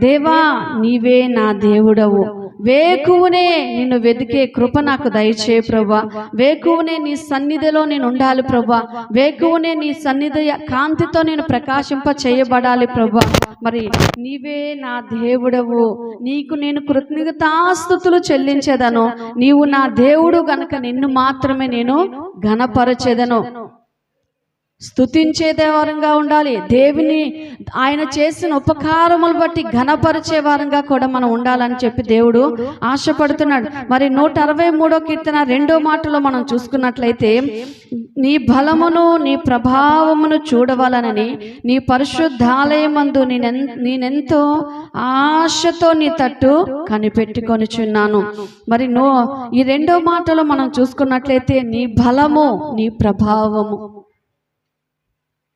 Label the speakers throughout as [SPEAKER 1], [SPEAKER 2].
[SPEAKER 1] దేవా, నీవే నా దేవుడవు. వేకువనే నిన్ను వెతికే కృప నాకు దయచే ప్రభా. వేకువనే నీ సన్నిధిలో నేను ఉండాలి ప్రభా. వేకువనే నీ సన్నిధి కాంతితో నేను ప్రకాశింప చేయబడాలి ప్రభా. మరి నీవే నా దేవుడవు, నీకు నేను కృతజ్ఞతాస్తుతులు చెల్లించేదను. నీవు నా దేవుడు గనక నిన్ను మాత్రమే నేను ఘనపరచేదను. స్తుతించే వారంగా ఉండాలి. దేవుని ఆయన చేసిన ఉపకారములు బట్టి ఘనపరిచే వారంగా కూడా మనం ఉండాలని చెప్పి దేవుడు ఆశపడుతున్నాడు. మరి 163వ కీర్తన 2వ మాటలో మనం చూసుకున్నట్లయితే, నీ బలమును నీ ప్రభావమును చూడవాలనని నీ పరిశుద్ధాలయమందు నేనెంతో ఆశతో నీ తట్టు కనిపెట్టుకొనిచున్నాను. మరి ఈ 2వ మాటలో మనం చూసుకున్నట్లయితే, నీ బలము నీ ప్రభావము.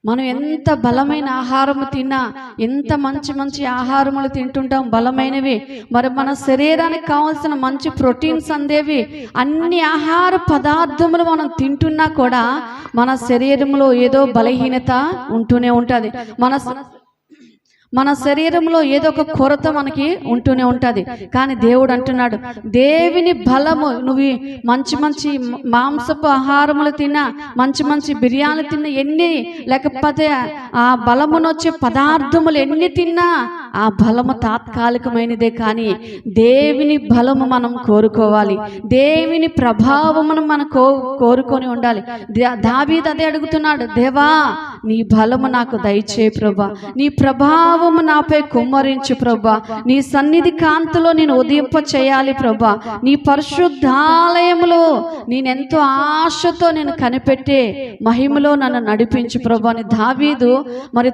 [SPEAKER 1] మనం ఎంత బలమైన ఆహారము తిన్నా, ఎంత మంచి మంచి ఆహారములు తింటుంటాం బలమైనవి. మరి మన శరీరానికి కావాల్సిన మంచి ప్రోటీన్స్ అందేవి. అన్ని ఆహార పదార్థములు మనం తింటున్నా కూడా మన శరీరంలో ఏదో బలహీనత ఉంటూనే ఉంటుంది. మన శరీరంలో ఏదో ఒక కొరత మనకి ఉంటూనే ఉంటుంది. కానీ దేవుడు అంటున్నాడు, దేవుని బలము, నువ్వు మంచి మంచి మాంసపు ఆహారములు తిన్నా, మంచి మంచి బిర్యానీ తిన్నా, ఎన్ని లేకపోతే ఆ బలమునొచ్చే పదార్థములు ఎన్ని తిన్నా ఆ బలము తాత్కాలికమైనదే. కానీ దేవుని బలము మనం కోరుకోవాలి. దేవుని ప్రభావమును మనం కోరుకొని ఉండాలి. దావీదు అదే అడుగుతున్నాడు, దేవా నీ బలము నాకు దయచే ప్రభా, నీ ప్రభావము నాపై కుమ్మరించు ప్రభా, నీ సన్నిధి కాంతిలో నేను ఉదయింప చేయాలి ప్రభా, నీ పరిశుద్ధాలయములో నేనెంతో ఆశతో నేను కనిపెట్టే మహిమలో నన్ను నడిపించు ప్రభా అని దావీదు మరి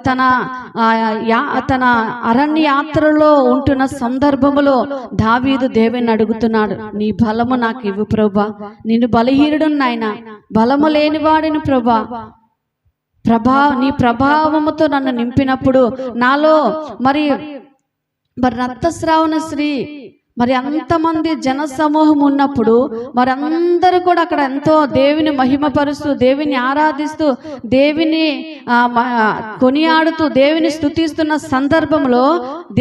[SPEAKER 1] తన అరణ్య యాత్రలో ఉంటున్న సందర్భములో దావీదు దేవుని అడుగుతున్నాడు, నీ బలము నాకు ఇవ్వు ప్రభా, నేను బలహీనుడు నాయన, బలము లేనివాడిని ప్రభా, నీ ప్రభావముతో నన్ను నింపినప్పుడు నాలో మరి రక్తస్రావణ స్త్రీ మరి అంతమంది జన సమూహం ఉన్నప్పుడు మరి అందరూ కూడా అక్కడ ఎంతో దేవుని మహిమపరుస్తూ, దేవుని ఆరాధిస్తూ, దేవుని కొనియాడుతూ, దేవుని స్తుతిస్తున్న సందర్భంలో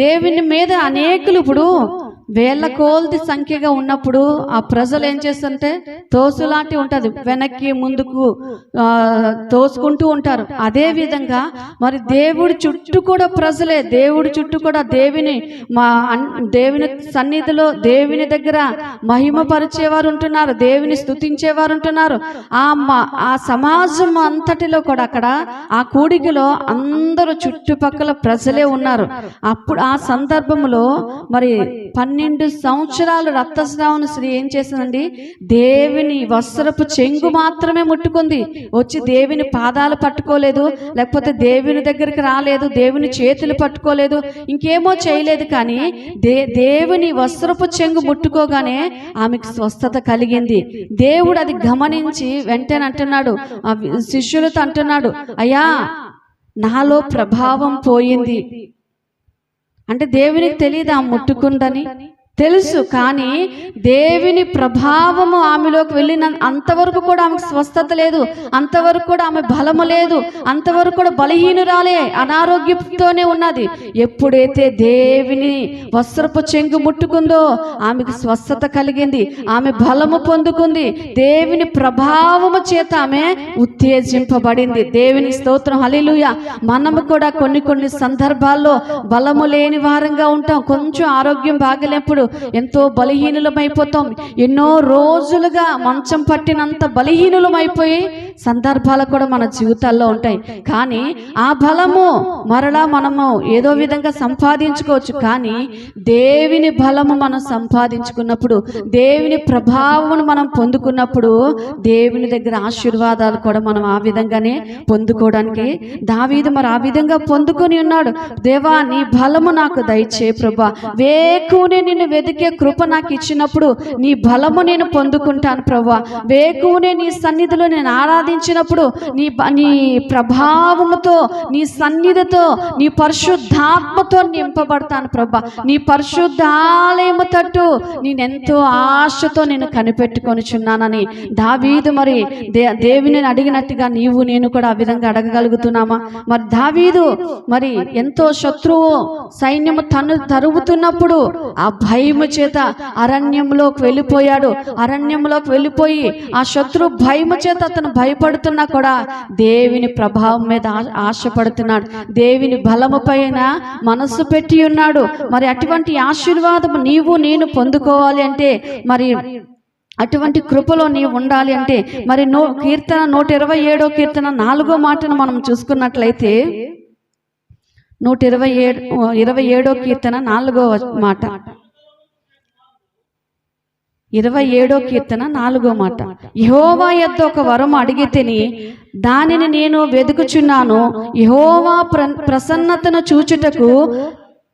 [SPEAKER 1] దేవుని మీద అనేకులు ఇప్పుడు వేల కోల్ది సంఖ్యగా ఉన్నప్పుడు ఆ ప్రజలు ఏం చేస్తుంటే తోసులాంటి ఉంటుంది, వెనక్కి ముందుకు తోసుకుంటూ ఉంటారు. అదే విధంగా మరి దేవుడి చుట్టూ కూడా ప్రజలే, దేవుడి చుట్టూ కూడా దేవుని సన్నిధిలో దేవుని దగ్గర మహిమ పరిచేవారు ఉంటున్నారు, దేవుని స్తుతించేవారు ఉంటున్నారు. ఆ సమాజం అంతటిలో కూడా అక్కడ ఆ కూడికలో అందరూ చుట్టుపక్కల ప్రజలే ఉన్నారు. అప్పుడు ఆ సందర్భంలో మరి 12 సంవత్సరాలు రక్తస్రావణ స్త్రీ ఏం చేసిందండి, దేవుని వస్త్రపు చెంగు మాత్రమే ముట్టుకుంది. వచ్చి దేవుని పాదాలు పట్టుకోలేదు, లేకపోతే దేవుని దగ్గరికి రాలేదు, దేవుని చేతులు పట్టుకోలేదు, ఇంకేమో చేయలేదు. కానీ దేవుని వస్త్రపు చెంగు ముట్టుకోగానే ఆమెకు స్వస్థత కలిగింది. దేవుడు అది గమనించి వెంటనే అంటున్నాడు, ఆ శిష్యులతో అంటున్నాడు, అయ్యా నాలో ప్రభావం పోయింది. అంటే దేవునికి తెలియదు ఆ ముట్టుకుందని, తెలుసు. కానీ దేవుని ప్రభావము ఆమెలోకి వెళ్ళిన అంతవరకు కూడా ఆమెకు స్వస్థత లేదు, అంతవరకు కూడా ఆమె బలము లేదు, అంతవరకు కూడా బలహీనురాలే, అనారోగ్యంతోనే ఉన్నది. ఎప్పుడైతే దేవుని వస్త్రపు చెంగు ముట్టుకుందో ఆమెకు స్వస్థత కలిగింది, ఆమె బలము పొందుకుంది, దేవుని ప్రభావము చేత ఆమె ఉత్తేజింపబడింది. దేవుని స్తోత్రం, హల్లెలూయా. మనము కూడా కొన్ని సందర్భాల్లో బలము లేని వారంగా ఉంటాం. కొంచెం ఆరోగ్యం బాగలేనప్పుడు ఎంతో బలహీనులమైపోతాం. ఎన్నో రోజులుగా మంచం పట్టినంత బలహీనులమైపోయి సందర్భాలు కూడా మన జీవితాల్లో ఉంటాయి. కానీ ఆ బలము మరలా మనము ఏదో విధంగా సంపాదించుకోవచ్చు. కానీ దేవుని బలము మనం సంపాదించుకున్నప్పుడు, దేవుని ప్రభావమును మనం పొందుకున్నప్పుడు దేవుని దగ్గర ఆశీర్వాదాలు కూడా మనం ఆ విధంగానే పొందుకోవడానికి దావీదు మరి ఆ విధంగా పొందుకొని ఉన్నాడు. దేవా నీ బలము నాకు దయచే ప్రభా, వేకువనే నిన్ను వెతికే కృప నాకు ఇచ్చినప్పుడు నీ బలము నేను పొందుకుంటాను ప్రభా. వేకువనే నీ సన్నిధిలో నేను ఆరాధించినప్పుడు నీ ప్రభావముతో, నీ సన్నిధితో, నీ పరిశుద్ధాత్మతో నింపబడతాను ప్రభా. నీ పరిశుద్ధ ఆలయము తట్టు నేనెంతో ఆశతో నేను కనిపెట్టుకొనిచున్నానని దావీదు మరి దేవుని అడిగినట్టుగా నీవు నేను కూడా ఆ విధంగా అడగగలుగుతున్నామా? మరి దావీదు మరి ఎంతో శత్రువు సైన్యము తరుగుతున్నప్పుడు ఆ భయము చేత అరణ్యంలోకి వెళ్ళిపోయాడు. అరణ్యంలోకి వెళ్ళిపోయి ఆ శత్రు భయము చేత అతను భయపడుతున్నా కూడా దేవుని ప్రభావం మీద ఆశపడుతున్నాడు. దేవుని బలము పైన మనస్సు పెట్టి ఉన్నాడు. మరి అటువంటి ఆశీర్వాదము నీవు నేను పొందుకోవాలి అంటే, మరి అటువంటి కృపలో నీవు ఉండాలి అంటే, మరి కీర్తన 127 కీర్తన 4వ మాటను మనం చూసుకున్నట్లయితే, 127 కీర్తన 4వ మాట, 27 కీర్తన 4వ మాట, యెహోవా యొద్ద ఒక వరం అడిగితిని, దానిని నేను వెదుకుచున్నాను. యెహోవా ప్రసన్నతను చూచుటకు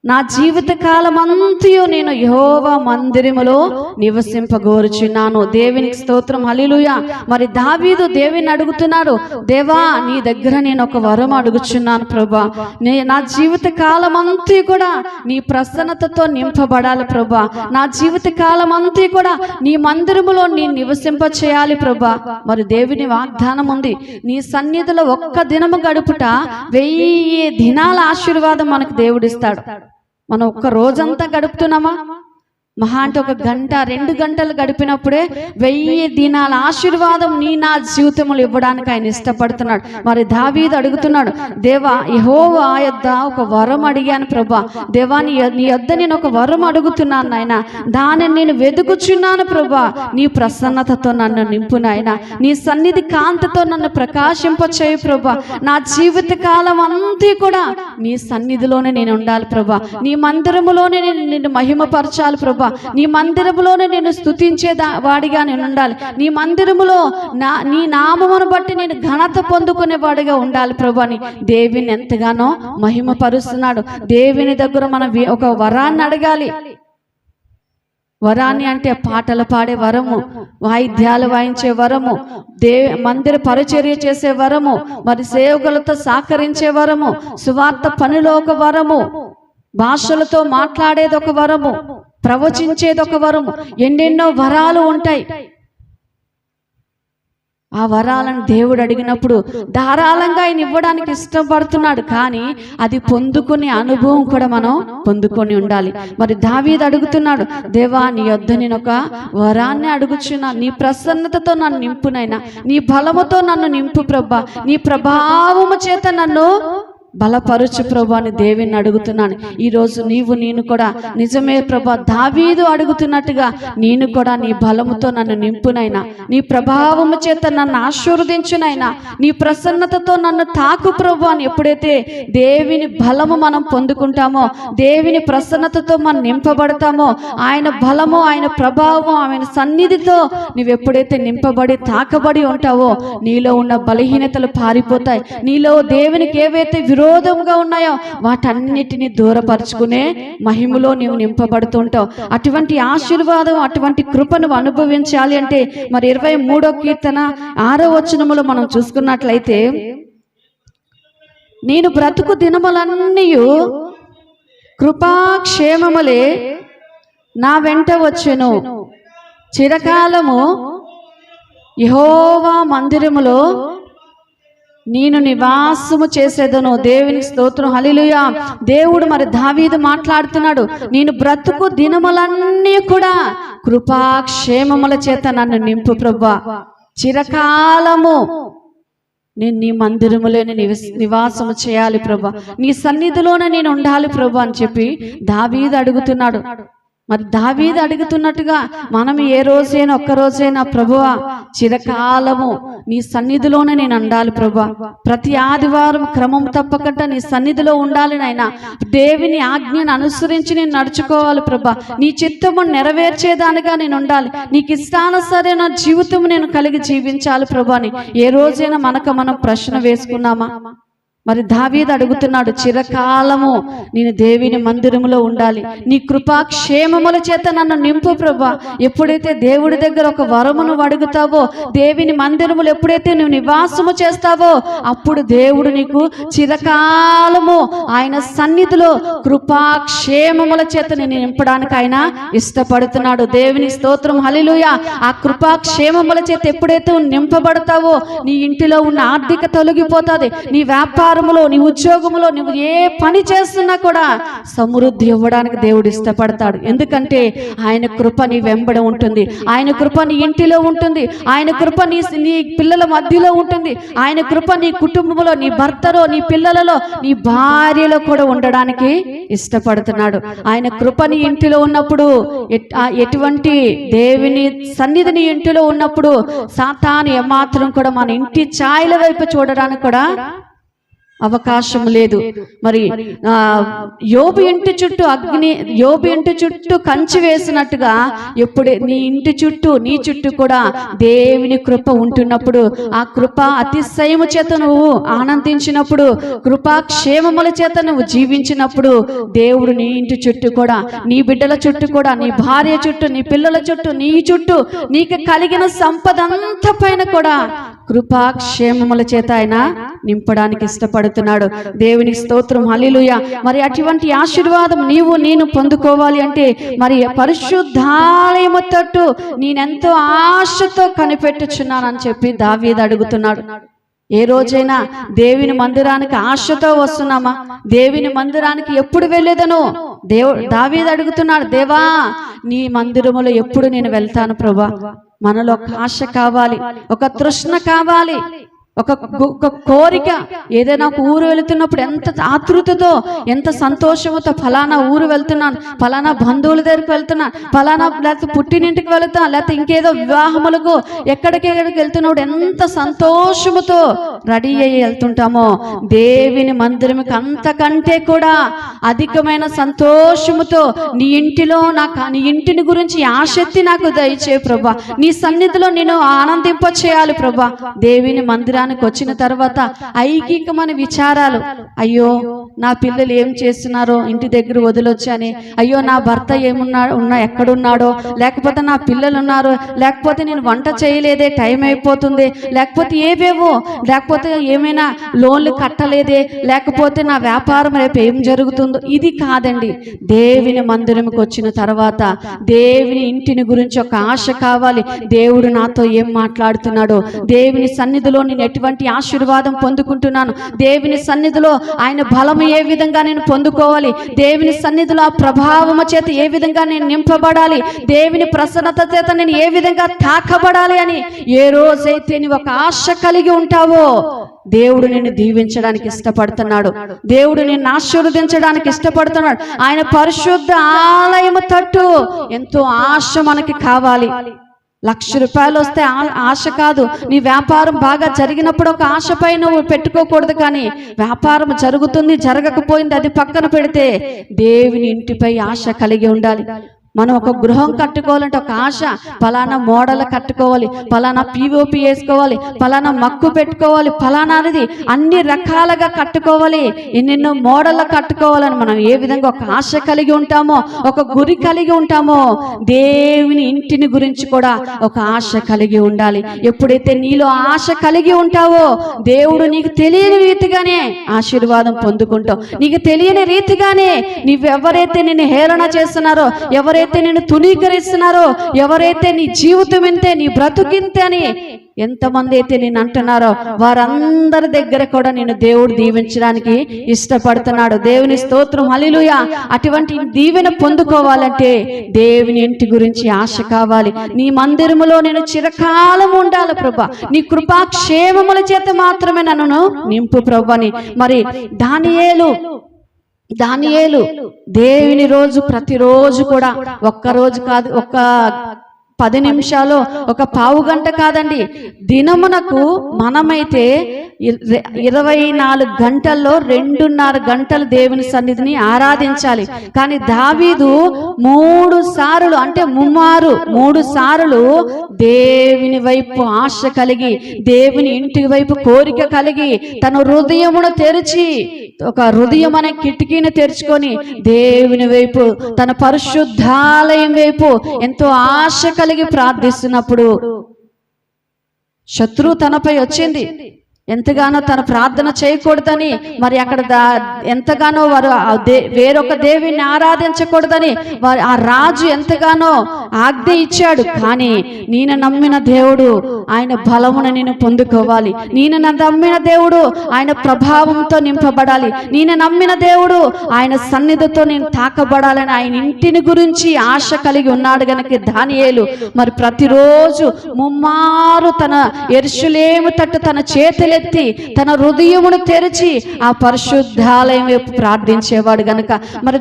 [SPEAKER 1] నా జీవిత కాలమంతయు నేను యెహోవా మందిరములో నివసింపగోరుచున్నాను. దేవునికి స్తోత్రం, హల్లెలూయా. మరి దావీదు దేవుని అడుగుతున్నాడు, దేవా నీ దగ్గర నేను ఒక వరం అడుగుచున్నాను ప్రభా. నా జీవిత కాలమంతయు కూడా నీ ప్రసన్నతతో నింపబడాలి ప్రభా. నా జీవిత కాలమంతయు కూడా నీ మందిరములో నేను నివసింప చేయాలి ప్రభా. మరి దేవుని వాగ్దానం ఉంది, నీ సన్నిధిలో ఒక్క దినము గడుపుట 1000 దినాల ఆశీర్వాదం మనకు దేవుడిస్తాడు. మనం ఒక్క రోజంతా గడుపుతున్నామా? మహా అంటే 1 గంట 2 గంటలు గడిపినప్పుడే 1000 దినాల ఆశీర్వాదం నా జీవితంలో ఇవ్వడానికి ఆయన ఇష్టపడుతున్నాడు. మరి దావీదు అడుగుతున్నాడు, దేవా యెహోవా యొద్ద ఒక వరం అడిగాను ప్రభా. దేవా నీ యొద్ద నేను ఒక వరం అడుగుతున్నాను నాయన, దానిని నేను వెదుకుచున్నాను ప్రభా. నీ ప్రసన్నతతో నన్ను నింపు నాయన, నీ సన్నిధి కాంతితో నన్ను ప్రకాశింపచేయు ప్రభా. నా జీవిత కాలం అంతా కూడా నీ సన్నిధిలోనే నేను ఉండాలి ప్రభా. నీ మందిరములోనే నేను నిన్ను మహిమపరచాలి ప్రభా. నీ మందిరములోనే నేను స్తుతించే వాడిగా నేను ఉండాలి. నీ మందిరములో నీ నామమును బట్టి నేను ఘనత పొందుకునే వాడిగా ఉండాలి ప్రభు అని దేవుని ఎంతగానో మహిమపరుస్తున్నాడు. దేవుని దగ్గర మనం ఒక వరాన్ని అడగాలి. వరాన్ని అంటే పాటలు పాడే వరము, వాయిద్యాలు వాయించే వరము, మందిర పరిచర్య చేసే వరము, మరి సేవకులతో సహకరించే వరము, సువార్త పనిలో ఒక వరము, భాషలతో మాట్లాడేది ఒక వరము, ప్రవచించేది ఒక వరము, ఎన్నెన్నో వరాలు ఉంటాయి. ఆ వరాలను దేవుడు అడిగినప్పుడు ధారాళంగా ఆయన ఇవ్వడానికి ఇష్టపడుతున్నాడు. కానీ అది పొందుకునే అనుభవం కూడా మనం పొందుకొని ఉండాలి. మరి దావీదు అడుగుతున్నాడు, దేవా నీ యొద్ద నేను ఒక వరాన్ని అడుగుచున్నా, నీ ప్రసన్నతతో నన్ను నింపునైనా, నీ బలముతో నన్ను నింపు ప్రభా, నీ ప్రభావము చేత నన్ను బలపరుచు ప్రభు అని దేవుని అడుగుతున్నాను. ఈరోజు నేను కూడా నిజమే ప్రభా, దావీదు అడుగుతున్నట్టుగా నేను కూడా నీ బలముతో నన్ను నింపునైనా, నీ ప్రభావము చేత నన్ను ఆశీర్వదించునైనా, నీ ప్రసన్నతతో నన్ను తాకు ప్రభు అని ఎప్పుడైతే దేవుని బలము మనం పొందుకుంటామో, దేవుని ప్రసన్నతతో మనం నింపబడతామో, ఆయన బలము, ఆయన ప్రభావం, ఆయన సన్నిధితో నువ్వు ఎప్పుడైతే నింపబడి తాకబడి ఉంటావో నీలో ఉన్న బలహీనతలు పారిపోతాయి. నీలో దేవునికి ఏవైతే విరోధంగా ఉన్నాయో వాటన్నిటిని దూరపరుచుకునే మహిమలో నీవు నింపబడుతుంటావు. అటువంటి ఆశీర్వాదం, అటువంటి కృపను అనుభవించాలి అంటే మరి 23వ కీర్తన 6వ వచనములో మనం చూసుకున్నట్లయితే, నేను బ్రతుకు దినములన్నీ కృపాక్షేమములే నా వెంట వచ్చెను, చిరకాలము యెహోవా మందిరములో నేను నివాసము చేసేదను. దేవునికి స్తోత్రం, హల్లెలూయా. దేవుడు మరి దావీదు మాట్లాడుతున్నాడు, నేను బ్రతుకు దినములన్నీ కూడా కృపాక్షేమముల చేత నన్ను నింపు ప్రభా, చిరకాలము నేను నీ మందిరములోనే నివాసము చేయాలి ప్రభా, నీ సన్నిధిలోనే నేను ఉండాలి ప్రభా అని చెప్పి దావీదు అడుగుతున్నాడు. మరి దావీదు అడుగుతున్నట్టుగా మనం ఏ రోజైనా ఒక్క రోజైనా ప్రభువా చిరకాలము నీ సన్నిధిలోనే నేను ఉండాలి ప్రభా, ప్రతి ఆదివారం క్రమం తప్పకుండా నీ సన్నిధిలో ఉండాలి నాయనా, దేవుని ఆజ్ఞను అనుసరించి నేను నడుచుకోవాలి ప్రభా, నీ చిత్తము నెరవేర్చేదానిగా నేను ఉండాలి, నీకు ఇష్టానుసరైన జీవితం నేను కలిగి జీవించాలి ప్రభా అని ఏ రోజైనా మనం ప్రశ్న వేసుకున్నామా? మరి దావీదు అడుగుతున్నాడు, చిరకాలము నేను దేవుని మందిరములో ఉండాలి, నీ కృపాక్షేమముల చేత నన్ను నింపు ప్రభా. ఎప్పుడైతే దేవుడి దగ్గర ఒక వరమును అడుగుతావో, దేవుని మందిరములు ఎప్పుడైతే నువ్వు నివాసము చేస్తావో, అప్పుడు దేవుడు నీకు చిరకాలము ఆయన సన్నిధిలో కృపాక్షేమముల చేత నేను నింపడానికి ఆయన ఇష్టపడుతున్నాడు. దేవుని స్తోత్రం, హల్లెలూయా. ఆ కృపాక్షేమముల చేత ఎప్పుడైతే నింపబడతావో, నీ ఇంటిలో ఉన్న ఆర్థిక తొలగిపోతుంది, నీ వ్యాపారంలో, నీ ఉద్యోగంలో నువ్వు ఏ పని చేస్తున్నా కూడా సమృద్ధి ఇవ్వడానికి దేవుడు ఇష్టపడతాడు. ఎందుకంటే ఆయన కృప నీ వెంబడ ఉంటుంది, ఆయన కృప నీ ఇంటిలో ఉంటుంది, ఆయన కృప నీ పిల్లల మధ్యలో ఉంటుంది, ఆయన కృప నీ కుటుంబంలో, నీ భర్తలో, నీ పిల్లలలో, నీ భార్యలో కూడా ఉండడానికి ఇష్టపడుతున్నాడు. ఆయన కృప నీ ఇంటిలో ఉన్నప్పుడు, ఎటువంటి దేవుని సన్నిధి నీ ఇంటిలో ఉన్నప్పుడు సాతాను ఏమాత్రం కూడా మన ఇంటి ఛాయల వైపు చూడడానికి కూడా అవకాశం లేదు. మరి యోబు ఇంటి చుట్టూ యోబు ఇంటి చుట్టూ కంచి వేసినట్టుగా ఎప్పుడే నీ ఇంటి చుట్టూ, నీ చుట్టూ కూడా దేవుని కృప ఉంటున్నప్పుడు, ఆ కృప అతిశయము చేత నువ్వు ఆనందించినప్పుడు, కృపాక్షేమముల చేత నువ్వు జీవించినప్పుడు, దేవుడు నీ ఇంటి చుట్టూ కూడా, నీ బిడ్డల చుట్టూ కూడా, నీ భార్య చుట్టూ, నీ పిల్లల చుట్టూ, నీ చుట్టూ నీకు కలిగిన సంపద అంతా పైన కూడా కృపాక్షేమముల చేత ఆయన నింపడానికి ఇష్టపడుతున్నాడు. దేవుని స్తోత్రం, హల్లెలూయా. మరి అటువంటి ఆశీర్వాదం నీవు నేను పొందుకోవాలి అంటే, మరి పరిశుద్ధాలయము తట్టు నేనెంతో ఆశతో కనిపెట్టుచున్నానని చెప్పి దావీదు అడుగుతున్నాడు. ఏ రోజైనా దేవుని మందిరానికి ఆశతో వస్తున్నామా? దేవుని మందిరానికి ఎప్పుడు వెళ్ళేదను దావీదు అడుగుతున్నాడు, దేవా నీ మందిరములో ఎప్పుడు నేను వెళ్తాను ప్రభా. మనలో ఒక ఆశ కావాలి, ఒక తృష్ణ కావాలి, ఒక కోరిక. ఏదైనా ఒక ఊరు వెళుతున్నప్పుడు ఎంత ఆతృతతో, ఎంత సంతోషంతో, ఫలానా ఊరు వెళ్తున్నాను, ఫలానా బంధువుల దగ్గరికి వెళ్తున్నాను, ఫలానా లేకపోతే పుట్టినింటికి వెళ్తాను, లేకపోతే ఇంకేదో వివాహములకు ఎక్కడికెక్కడికి వెళ్తున్నప్పుడు ఎంత సంతోషముతో రెడీ అయ్యి వెళ్తుంటామో, దేవుని మందిరంకి అంతకంటే కూడా అధికమైన సంతోషముతో నీ ఇంటిలో నీ ఇంటిని గురించి ఆసక్తి నాకు దయచే ప్రభా. నీ సన్నిధిలో నేను ఆనందింప చేయాలి ప్రభా. దేవుని మందిరానికి వచ్చిన తర్వాత ఐగికమైన విచారాలు, అయ్యో నా పిల్లలు ఏం చేస్తున్నారో ఇంటి దగ్గర వదిలొచ్చాని, అయ్యో నా భర్త ఎక్కడున్నాడో, లేకపోతే నా పిల్లలు ఉన్నారో, లేకపోతే నేను వంట చేయలేదే, టైం అయిపోతుంది, లేకపోతే ఏవేవో, లేకపోతే ఏమైనా లోన్లు కట్టలేదే, లేకపోతే నా వ్యాపారం రేపు ఏం జరుగుతుందో. ఇది కాదండి. దేవుని మందిరంకి వచ్చిన తర్వాత దేవుని ఇంటిని గురించి ఒక ఆశ కావాలి. దేవుడు నాతో ఏం మాట్లాడుతున్నాడో, దేవుని సన్నిధిలో నేను ఎటువంటి ఆశీర్వాదం పొందుకుంటున్నాను, దేవుని సన్నిధిలో ఆయన బలము ఏ విధంగా నేను పొందుకోవాలి, దేవుని సన్నిధిలో ఆ ప్రభావము చేత ఏ విధంగా నేను నింపబడాలి, దేవుని ప్రసన్నత చేత నేను ఏ విధంగా తాకబడాలి అని ఏ రోజైతే నీవు ఒక ఆశ కలిగి ఉంటావో, దేవుడు నిన్ను దీవించడానికి ఇష్టపడుతున్నాడు, దేవుడు నిన్ను ఆశీర్వదించడానికి ఇష్టపడుతున్నాడు. ఆయన పరిశుద్ధ ఆలయము తట్టు ఎంతో ఆశ మనకి కావాలి. 1,00,000 రూపాయలు వస్తే ఆశ కాదు. నీ వ్యాపారం బాగా జరిగినప్పుడు ఒక ఆశపై నువ్వు పెట్టుకోకూడదు. కానీ వ్యాపారం జరుగుతుంది, జరగకపోయింది, అది పక్కన పెడితే దేవుని ఇంటిపై ఆశ కలిగి ఉండాలి. మనం ఒక గృహం కట్టుకోవాలంటే ఒక ఆశ, ఫలానా మోడల్ కట్టుకోవాలి, ఫలానా పిఓపి వేసుకోవాలి, ఫలానా మక్కు పెట్టుకోవాలి, ఫలానా అనేది అన్ని రకాలుగా కట్టుకోవాలి, ఎన్నెన్నో మోడల్ కట్టుకోవాలని మనం ఏ విధంగా ఒక ఆశ కలిగి ఉంటామో, ఒక గురి కలిగి ఉంటామో, దేవుని ఇంటిని గురించి కూడా ఒక ఆశ కలిగి ఉండాలి. ఎప్పుడైతే నీలో ఆశ కలిగి ఉంటావో, దేవుడు నీకు తెలియని రీతిగానే ఆశీర్వాదం పొందుకుంటావు. నీకు తెలియని రీతిగానే ఎవరైతే నిన్ను హేళన చేస్తున్నారో, ఎవరైతే నిన్ను తునీకరిస్తున్నారో, ఎవరైతే నీ జీవితం ఇంతే, నీ బ్రతుకింతే అని ఎంతమంది అయితే నేను అంటున్నారో, వారందరి దగ్గర కూడా నేను దేవుడు దీవించడానికి ఇష్టపడుతున్నాడు. దేవుని స్తోత్రం, హల్లెలూయా. అటువంటి దీవెన పొందుకోవాలంటే దేవుని ఇంటి గురించి ఆశ కావాలి. నీ మందిరములో నేను చిరకాలం ఉండాలి ప్రభా, నీ కృపాక్షేమముల చేత మాత్రమే నన్ను నింపు ప్రభని. మరి దానియేలు దేవుని రోజు ప్రతిరోజు కూడా, ఒక్క రోజు కాదు, ఒక్క 10 నిమిషాలు, ఒక పావు గంట కాదండి. దినమునకు మనమైతే 24 గంటల్లో 2.5 గంటలు దేవుని సన్నిధిని ఆరాధించాలి. కానీ దావీదు 3 సార్లు, అంటే 3 సార్లు దేవుని వైపు ఆశ కలిగి, దేవుని ఇంటి వైపు కోరిక కలిగి, తన హృదయమును తెరిచి, ఒక హృదయం అనే కిటికీని తెరుచుకొని దేవుని వైపు, తన పరిశుద్ధాలయం వైపు ఎంతో ఆశ కలిగి ప్రార్థిస్తున్నప్పుడు శత్రువు తనపై వచ్చింది. ఎంతగానో తన ప్రార్థన చేయకూడదని, మరి అక్కడ ఎంతగానో వారు వేరొక దేవిని ఆరాధించకూడదని వారు ఆ రాజు ఎంతగానో ఆజ్ఞ ఇచ్చాడు. కానీ నేను నమ్మిన దేవుడు ఆయన బలమును నేను పొందుకోవాలి, నేను నమ్మిన దేవుడు ఆయన ప్రభావంతో నింపబడాలి, నేను నమ్మిన దేవుడు ఆయన సన్నిధితో నేను తాకబడాలని ఆయన ఇంటిని గురించి ఆశ కలిగి ఉన్నాడు గనుక దానియేలు మరి ప్రతిరోజు ముమ్మారు తన యెరూషలేము తట్టు తన చేతులెత్తి తన హృదయమును తెరిచి ఆ పరిశుద్ధాలయం వైపు ప్రార్థించేవాడు గనుక మరి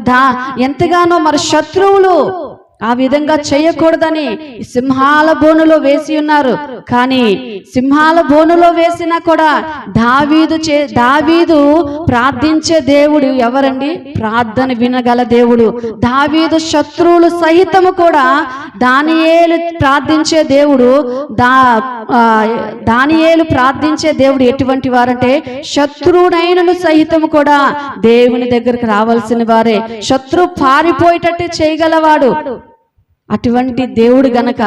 [SPEAKER 1] ఎంతగానో మరి శత్రువులు ఆ విధంగా చేయకూడదని సింహాల బోనులో వేసి ఉన్నారు. కానీ సింహాల బోనులో వేసినా కూడా దావీదు ప్రార్థించే దేవుడు ఎవరండి? ప్రార్థన వినగల దేవుడు. దావీదు శత్రువులు సహితము కూడా దానియేలు ప్రార్థించే దేవుడు దానియేలు ప్రార్థించే దేవుడు ఎటువంటి వారంటే శత్రువునైనను సహితము కూడా దేవుని దగ్గరికి రావాల్సిన వారే, శత్రువు పారిపోయేటట్టు చేయగలవాడు. అటువంటి దేవుడు గనక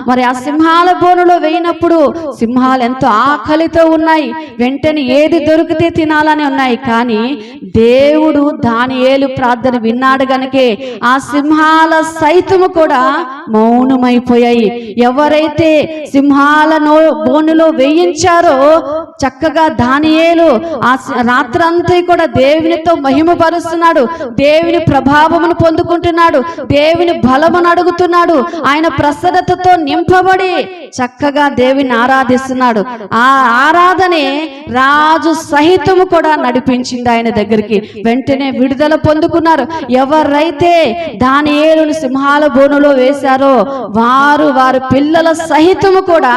[SPEAKER 1] మరి ఆ సింహాల బోనులో వేయినప్పుడు సింహాలు ఎంతో ఆకలితో ఉన్నాయి, వెంటనే ఏది దొరికితే తినాలని ఉన్నాయి. కానీ దేవుడు దానియేలు ప్రార్థన విన్నాడు గనకే ఆ సింహాల సైతము కూడా మౌనమైపోయాయి. ఎవరైతే సింహాల బోనులో వేయించారో చక్కగా దానియేలు ఆ రాత్రంతా కూడా దేవునితో మహిమపరుస్తున్నాడు, దేవుని ప్రభావమును పొందుకుంటున్నాడు, దేవుని బలమును అడుగుతున్నాడు, ఆయన ప్రసన్నతతో నింపబడి చక్కగా దేవుని ఆరాధిస్తున్నాడు. ఆ ఆరాధనే రాజు సహితము కూడా నడిపించింది ఆయన దగ్గరికి. వెంటనే విడుదల పొందుకున్నారు. ఎవరైతే దానియేలును సింహాల బోనులో వేశారో వారి పిల్లల సహితము కూడా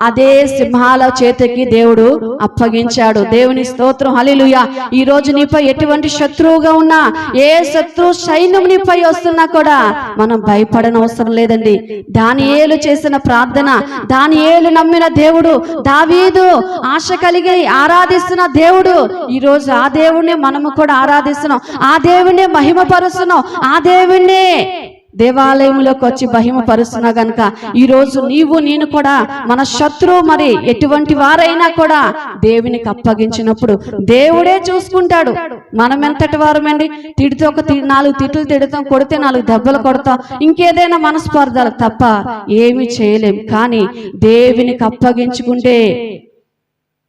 [SPEAKER 1] అదే సింహాల చేతికి దేవుడు అప్పగించాడు. దేవుని స్తోత్రం, హల్లెలూయా. ఈ రోజు నీపై ఎటువంటి శత్రువుగా ఉన్నా, ఏ శత్రు సైన్యం నీపై వస్తున్నా కూడా మనం భయపడనవసరం లేదండి. దానియేలు చేసిన ప్రార్థన, దానియేలు నమ్మిన దేవుడు, దావీదు ఆశ కలిగి ఆరాధిస్తున్న దేవుడు, ఈ రోజు ఆ దేవుణ్ణి మనము కూడా ఆరాధిస్తున్నాం, ఆ దేవుణ్ణి మహిమపరుస్తున్నాం, ఆ దేవుణ్ణి దేవాలయంలోకి వచ్చి మహిమపరుస్తున్నా గనుక ఈ రోజు నీవు నేను కూడా మన శత్రువు మరి ఎటువంటి వారైనా కూడా దేవునికి అప్పగించినప్పుడు దేవుడే చూసుకుంటాడు. మనం ఎంతటి వారమండి? తిడితే 4 తిట్లు తిడతాం, కొడితే 4 దెబ్బలు కొడతాం, ఇంకేదైనా మనస్పర్ధలు తప్ప ఏమి చేయలేం. కానీ దేవునికి అప్పగించుకుంటే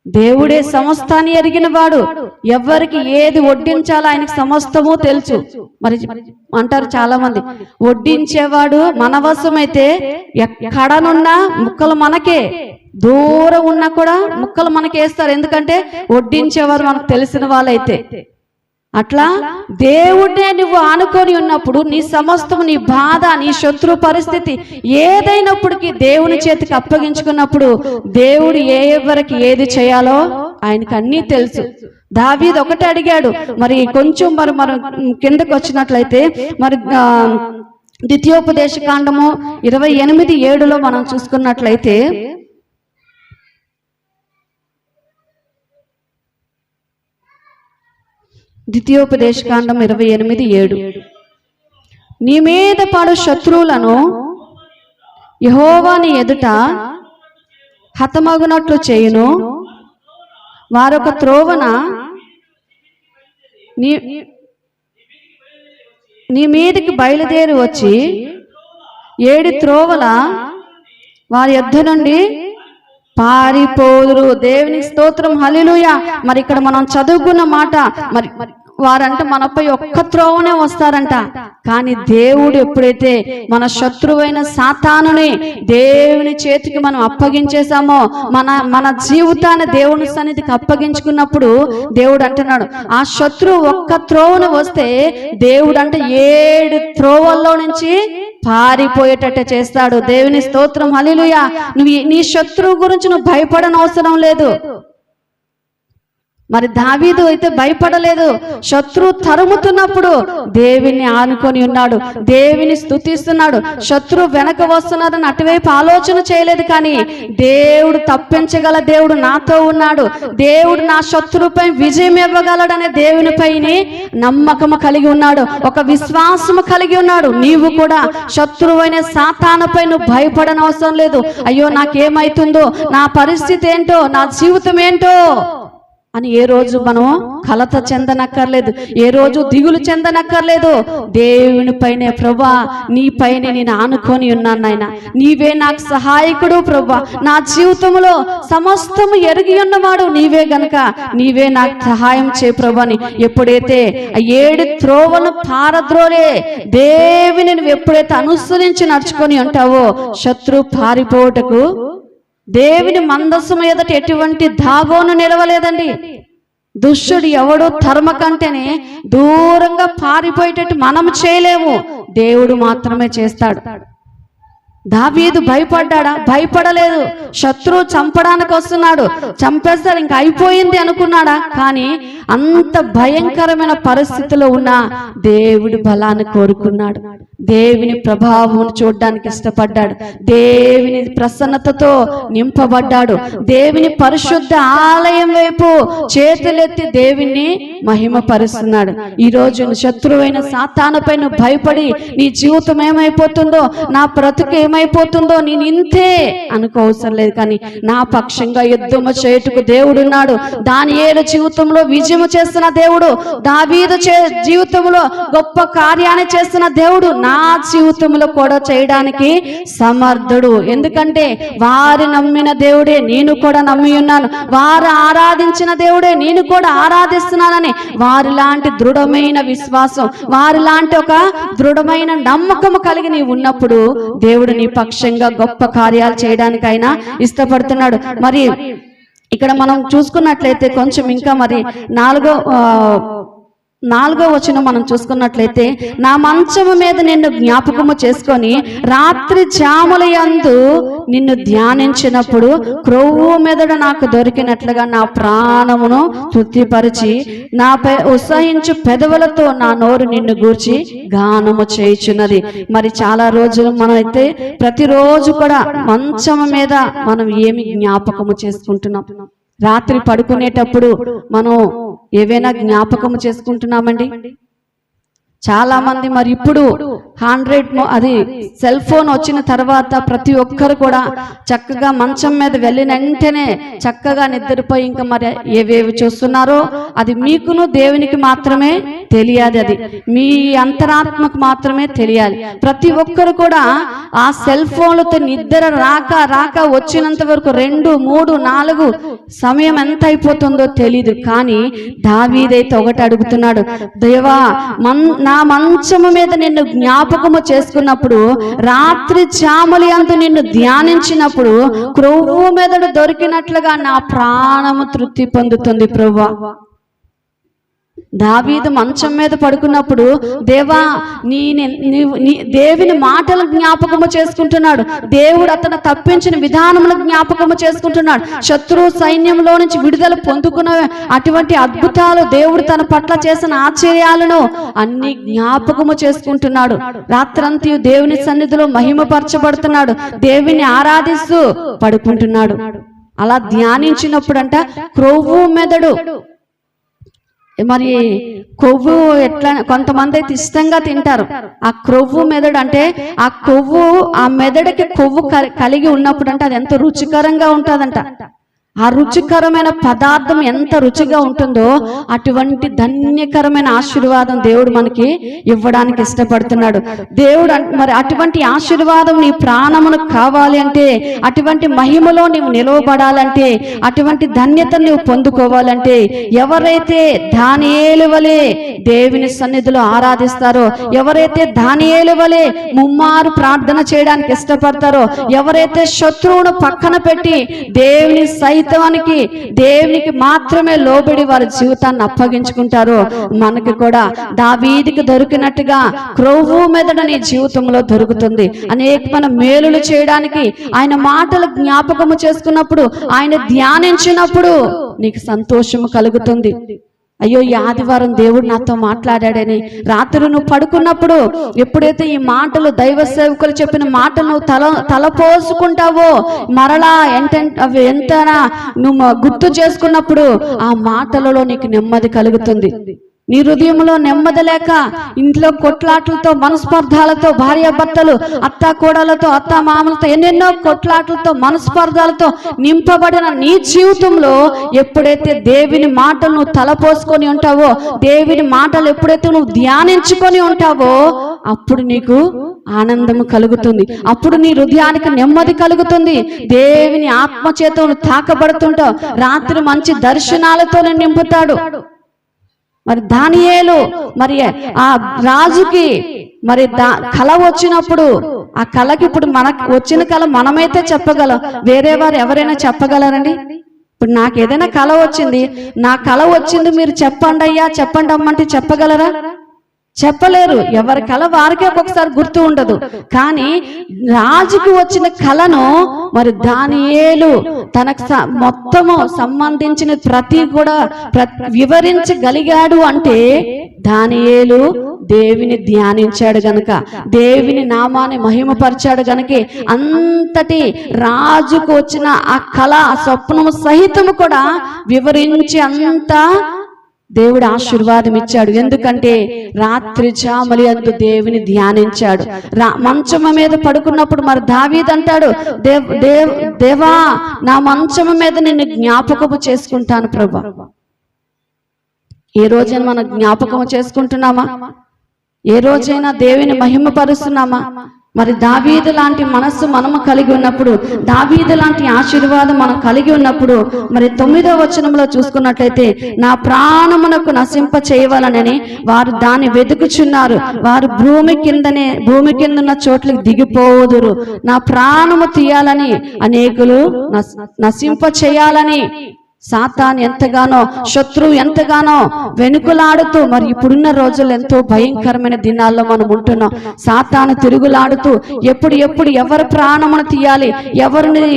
[SPEAKER 1] దేవుడే సమస్తాన్ని ఎరిగిన వాడు, ఎవరికి ఏది వడ్డించాలో ఆయనకు సమస్తము తెలుసు. మరి అంటారు చాలా మంది, వడ్డించేవాడు మన వశమైతే ఎక్కడనున్నా ముక్కలు మనకే, దూరం ఉన్నా కూడా ముక్కలు మనకి వేస్తారు. ఎందుకంటే వడ్డించేవారు మనకు తెలిసిన వాళ్ళైతే. అట్లా దేవుడే నువ్వు ఆనుకొని ఉన్నప్పుడు నీ సమస్తము, నీ బాధ, నీ శత్రు పరిస్థితి ఏదైనప్పటికీ దేవుని చేతికి అప్పగించుకున్నప్పుడు దేవుడు ఎవరికి ఏది చేయాలో ఆయనకు అన్నీ తెలుసు. దావీదు ఒకటే అడిగాడు. మరి కొంచెం మనం కిందకు వచ్చినట్లయితే మరి ద్వితీయోపదేశకాండము 28:7 మనం చూసుకున్నట్లయితే, ద్వితీయోపదేశకాండం 28:7, నీ మీద పడు శత్రువులను యెహోవా నీ ఎదుట హతమగునట్లు చేయును, వారొక త్రోవన నీ మీదికి బయలుదేరి వచ్చి 7 త్రోవల వారి యొద్ద నుండి పారిపోదురు. దేవుని స్తోత్రం, హల్లెలూయా. మరి ఇక్కడ మనం చదువుకున్న మాట, మరి వారంట మనపై ఒక్క త్రోవనే వస్తారంట. కానీ దేవుడు ఎప్పుడైతే మన శత్రువైన సాతానుని దేవుని చేతికి మనం అప్పగించేసామో, మన జీవితాన్ని దేవుని సన్నిధికి అప్పగించుకున్నప్పుడు దేవుడు అంటున్నాడు, ఆ శత్రువు ఒక్క త్రోవను వస్తే దేవుడు అంటే 7 త్రోవల్లో నుంచి పారిపోయేటట్టు చేస్తాడు. దేవుని స్తోత్రం, హల్లెలూయా. నీ శత్రువు గురించి నువ్వు భయపడనవసరం లేదు. మరి దావీదు అయితే భయపడలేదు. శత్రువు తరుముతున్నప్పుడు దేవుని ఆనుకొని ఉన్నాడు, దేవుని స్తుతిస్తున్నాడు. శత్రువు వెనక వస్తున్నాడని అటువైపు ఆలోచన చేయలేదు. కానీ దేవుడు తప్పించగల దేవుడు నాతో ఉన్నాడు, దేవుడు నా శత్రువుపై విజయం ఇవ్వగలడనే దేవునిపై నమ్మకము కలిగి ఉన్నాడు, ఒక విశ్వాసము కలిగి ఉన్నాడు. నీవు కూడా శత్రువైన సాతానుపై నువ్వు భయపడనవసరం లేదు. అయ్యో నాకేమైతుందో, నా పరిస్థితి ఏంటో, నా జీవితం ఏంటో అని ఏ రోజు మనం కలత చెందనక్కర్లేదు, ఏ రోజు దిగులు చెందనక్కర్లేదు. దేవునిపైనే, ప్రభా నీపైనే నేను ఆనుకొని ఉన్నాను నాయన, నీవే నాకు సహాయకుడు ప్రభా, నా జీవితంలో సమస్తము ఎరిగి ఉన్నవాడు నీవే గనక నీవే నాకు సహాయం చే ప్రభాని ఎప్పుడైతే ఆ 7 త్రోవలు పారద్రోలే దేవుని నువ్వు ఎప్పుడైతే అనుసరించి నడుచుకొని ఉంటావో శత్రు పారిపోవటకు దేవుని మందస్సు ఎదుట ఎటువంటి దాగోను నిలవలేదండి. దుష్టుడు ఎవడు తరుమ కంటేనే దూరంగా పారిపోయేటట్టు మనం చేయలేము, దేవుడు మాత్రమే చేస్తాడు. దావీదు భయపడ్డాడా? భయపడలేదు. శత్రువు చంపడానికి వస్తున్నాడు, చంపేస్తాడు, ఇంకా అయిపోయింది అనుకున్నాడా? కానీ అంత భయంకరమైన పరిస్థితిలో ఉన్న దేవుడి బలాన్ని కోరుకున్నాడు, దేవుని ప్రభావం చూడడానికి ఇష్టపడ్డాడు, దేవుని ప్రసన్నతతో నింపబడ్డాడు, దేవుని పరిశుద్ధ ఆలయం వైపు చేతులెత్తి దేవుణ్ణి మహిమపరుస్తున్నాడు. ఈ రోజు శత్రువైన సాతానుపై నువ్వు భయపడి నీ జీవితం ఏమైపోతుందో, నా బ్రతుకు ఏమైపోతుందో నేను ఇంతే అనుకోవసరం లేదు. కానీ నా పక్షంగా యుద్ధము చేయుటకు దేవుడున్నాడు. దానియేలు జీవితంలో విజయము చేస్తున్న దేవుడు, దావీదు జీవితంలో గొప్ప కార్యాన్ని చేస్తున్న దేవుడు నా జీవితంలో కూడా చేయడానికి సమర్థుడు. ఎందుకంటే వారు నమ్మిన దేవుడే నేను కూడా నమ్మి ఉన్నాను, వారు ఆరాధించిన దేవుడే నేను కూడా ఆరాధిస్తున్నానని వారి లాంటి దృఢమైన విశ్వాసం, వారి లాంటి ఒక దృఢమైన నమ్మకం కలిగి నీవు ఉన్నప్పుడు దేవుడు నీ పక్షంగా గొప్ప కార్యాలు చేయడానికి ఆయన ఇష్టపడుతున్నాడు. మరి ఇక్కడ మనం చూసుకున్నట్లయితే కొంచెం ఇంకా మరి 4వ వచనం మనం చూసుకున్నట్లయితే, నా మంచము మీద నిన్ను జ్ఞాపకము చేసుకొని రాత్రి జాములయందు నిన్ను ధ్యానించినప్పుడు క్రొవ్వు మెదడ నాకు దొరికినట్లుగా నా ప్రాణమును తృప్తిపరిచి నాపై ఉత్సహించు పెదవులతో నా నోరు నిన్ను గూర్చి గానము చేయుచున్నది. మరి చాలా రోజులు మనం అయితే ప్రతిరోజు కూడా మంచము మీద మనం ఏమి జ్ఞాపకము చేసుకుంటున్నాం? రాత్రి పడుకునేటప్పుడు మనం ఏవైనా జ్ఞాపకము చేసుకుంటున్నామండి? చాలా మంది మరి ఇప్పుడు 100 అది సెల్ ఫోన్ వచ్చిన తర్వాత ప్రతి ఒక్కరు కూడా చక్కగా మంచం మీద వెళ్ళిన వెంటనే చక్కగా నిద్రపోయి ఇంకా మరి ఏవేవి చూస్తున్నారో అది మీకును దేవునికి మాత్రమే తెలియాలి, అది మీ అంతరాత్మకు మాత్రమే తెలియాలి. ప్రతి ఒక్కరు కూడా ఆ సెల్ ఫోన్లతో నిద్ర రాక వచ్చినంత వరకు 2, 3, 4 సమయం ఎంత అయిపోతుందో తెలీదు. కానీ దావీదైతే ఒకటి అడుగుతున్నాడు, దేవా నా మంచము మీద నిన్ను జ్ఞాపకము చేసుకున్నప్పుడు రాత్రి జాములయందు నిన్ను ధ్యానించినప్పుడు క్రొవ్వు మెదడు దొరికినట్లుగా నా ప్రాణము తృప్తి పొందుతుంది ప్రభువా. దావీదు మంచం మీద పడుకున్నప్పుడు దేవా నీ దేవుని మాటలు జ్ఞాపకము చేసుకుంటున్నాడు, దేవుడు అతను తప్పించిన విధానములు జ్ఞాపకము చేసుకుంటున్నాడు, శత్రు సైన్యంలో నుంచి విడుదల పొందుకున్న అటువంటి అద్భుతాలు, దేవుడు తన పట్ల చేసిన ఆశ్చర్యాలను అన్ని జ్ఞాపకము చేసుకుంటున్నాడు. రాత్రంతా దేవుని సన్నిధిలో మహిమపరచబడుతున్నాడు, దేవుని ఆరాధిస్తూ పడుకుంటున్నాడు. అలా ధ్యానించినప్పుడు అంట క్రొవ్వు మెదడు, మరి కొవ్వు ఎట్లా కొంతమంది అయితే ఇష్టంగా తింటారు. ఆ క్రొవ్వు మెదడు అంటే ఆ కొవ్వు, ఆ మెదడుకి కొవ్వు కలిగి ఉన్నప్పుడు అంటే అది ఎంత రుచికరంగా ఉంటుందంట. ఆ రుచికరమైన పదార్థం ఎంత రుచిగా ఉంటుందో అటువంటి ధన్యకరమైన ఆశీర్వాదం దేవుడు మనకి ఇవ్వడానికి ఇష్టపడుతున్నాడు. దేవుడు మరి అటువంటి ఆశీర్వాదం నీ ప్రాణమును కావాలి అంటే, అటువంటి మహిమలో నీవు నిలవబడాలంటే, అటువంటి ధన్యతను నీవు పొందుకోవాలంటే, ఎవరైతే దానియేలు వలె దేవుని సన్నిధిలో ఆరాధిస్తారో, ఎవరైతే దానియేలు వలె ముమ్మారు ప్రార్థన చేయడానికి ఇష్టపడతారో, ఎవరైతే శత్రువును పక్కన పెట్టి దేవుని సైతం సైతానికి దేవునికి మాత్రమే లోబడి వారి జీవితాన్ని అప్పగించుకుంటారో మనకి కూడా దావీదుకి దొరికినట్టుగా క్రొవ్వు మెదడు నీ జీవితంలో దొరుకుతుంది. అనేకమైన మేలులు చేయడానికి ఆయన మాటలు జ్ఞాపకము చేసుకున్నప్పుడు, ఆయన ధ్యానించినప్పుడు నీకు సంతోషము కలుగుతుంది. అయ్యో, ఈ ఆదివారం దేవుడు నాతో మాట్లాడాడని రాత్రి నువ్వు పడుకున్నప్పుడు ఎప్పుడైతే ఈ మాటలు, దైవ సేవకులు చెప్పిన మాటలు నువ్వు తలపోసుకుంటావో, మరలా అవి ఎంతనా నువ్వు గుర్తు చేసుకున్నప్పుడు ఆ మాటలలో నీకు నెమ్మది కలుగుతుంది. నీ హృదయంలో నెమ్మది లేక ఇంట్లో కొట్లాటలతో, మనస్పర్ధాలతో, భార్యాభర్తలు, అత్తాకోడలతో, అత్తామామలతో ఎన్నెన్నో కొట్లాటలతో, మనస్పర్ధాలతో నింపబడిన నీ జీవితంలో ఎప్పుడైతే దేవుని మాటలు నువ్వు తలపోసుకొని ఉంటావో, దేవుని మాటలు ఎప్పుడైతే నువ్వు ధ్యానించుకొని ఉంటావో, అప్పుడు నీకు ఆనందము కలుగుతుంది. అప్పుడు నీ హృదయానికి నెమ్మది కలుగుతుంది. దేవుని ఆత్మచేత నువ్వు తాకబడుతుంటావు. రాత్రి మంచి దర్శనాలతో నింపుతాడు. మరి దానియేలు మరి ఆ రాజుకి మరి కళ వచ్చినప్పుడు, ఆ కళకి ఇప్పుడు మనకు వచ్చిన కళ మనమైతే చెప్పగలం, వేరే వారు ఎవరైనా చెప్పగలరండి? ఇప్పుడు నాకు ఏదైనా కళ వచ్చింది, నా కళ వచ్చింది మీరు చెప్పండి అయ్యా, చెప్పండి అమ్మంటే చెప్పగలరా? చెప్పలేరు. ఎవరి కళ వారికే ఒక్కొక్కసారి గుర్తు ఉండదు. కానీ రాజుకి వచ్చిన కళను మరి దానియేలు తనకు మొత్తము సంబంధించిన ప్రతి కూడా వివరించగలిగాడు. అంటే దానియేలు దేవుని ధ్యానించాడు గనుక, దేవుని నామాన్ని మహిమపరిచాడు గనుక అంతటి రాజుకు వచ్చిన ఆ కళ, ఆ స్వప్నము సహితము కూడా వివరించి అంతా దేవుడు ఆశీర్వాదం ఇచ్చాడు. ఎందుకంటే రాత్రి జామలి అందు దేవుని ధ్యానించాడు. మంచమ మీద పడుకున్నప్పుడు మరి దావీదు అంటాడు, దేవా నా మంచమ మీద నిన్ను జ్ఞాపకము చేసుకుంటాను ప్రభా. ఏ రోజైనా మనం జ్ఞాపకము చేసుకుంటున్నామా? ఏ రోజైనా దేవుని మహిమపరుస్తున్నామా? మరి దావీదు లాంటి మనస్సు మనము కలిగి ఉన్నప్పుడు, దావీదు లాంటి ఆశీర్వాదం మనం కలిగి ఉన్నప్పుడు, మరి 9వ వచనంలో చూసుకున్నట్లయితే, నా ప్రాణమునకు నశింప చేయవలనని వారు దాన్ని వెతుకుచున్నారు, వారు భూమి కిందన్న చోట్లకి దిగిపోదురు. నా ప్రాణము తీయాలని అనేకులు నశింప చేయాలని సాతాను ఎంతగానో, శత్రువు ఎంతగానో వెనుకలాడుతూ, మరి ఇప్పుడున్న రోజులు ఎంతో భయంకరమైన దినాల్లో మనం ఉంటున్నాం. సాతాను తిరుగులాడుతూ ఎప్పుడు ఎవరి ప్రాణమును తీయాలి, ఎవరిని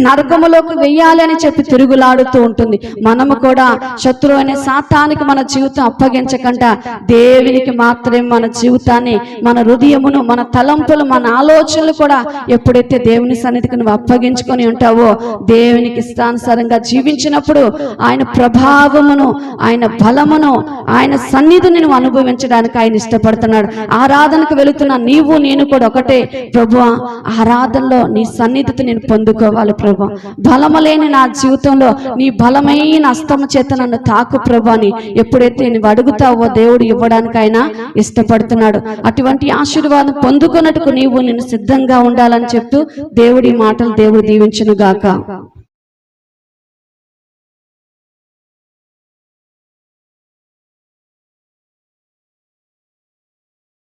[SPEAKER 1] నరకములోకి వెయ్యాలి అని చెప్పి తిరుగులాడుతూ ఉంటుంది. మనము కూడా శత్రువు అనే సాతానికి మన జీవితం అప్పగించకుండా దేవునికి మాత్రమే మన జీవితాన్ని, మన హృదయమును, మన తలంపులు, మన ఆలోచనలు కూడా ఎప్పుడైతే దేవుని సన్నిధికి నువ్వు అప్పగించుకొని ఉంటావో, దేవునికి ఇష్టానుసారంగా జీవించినప్పుడు ఆయన ప్రభావమును, ఆయన బలమును, ఆయన సన్నిధిని నువ్వు అనుభవించడానికి ఆయన ఇష్టపడుతున్నాడు. ఆరాధనకు వెళుతున్న నీవు నేను కూడా ఒకటే, ప్రభువా ఆరాధనలో నీ సన్నిధిని నేను పొందుకోవాలి ప్రభా. బలము లేని నా జీవితంలో నీ బలమైన హస్తము చేత నన్ను తాకు ప్రభా అని ఎప్పుడైతే నువ్వు అడుగుతావో దేవుడు ఇవ్వడానికి ఆయన ఇష్టపడుతున్నాడు. అటువంటి ఆశీర్వాదం పొందుకున్నట్టుకు నీవు నేను సిద్ధంగా ఉండాలని చెప్తూ దేవుడి మాటలు దేవుడు దీవించును గాక.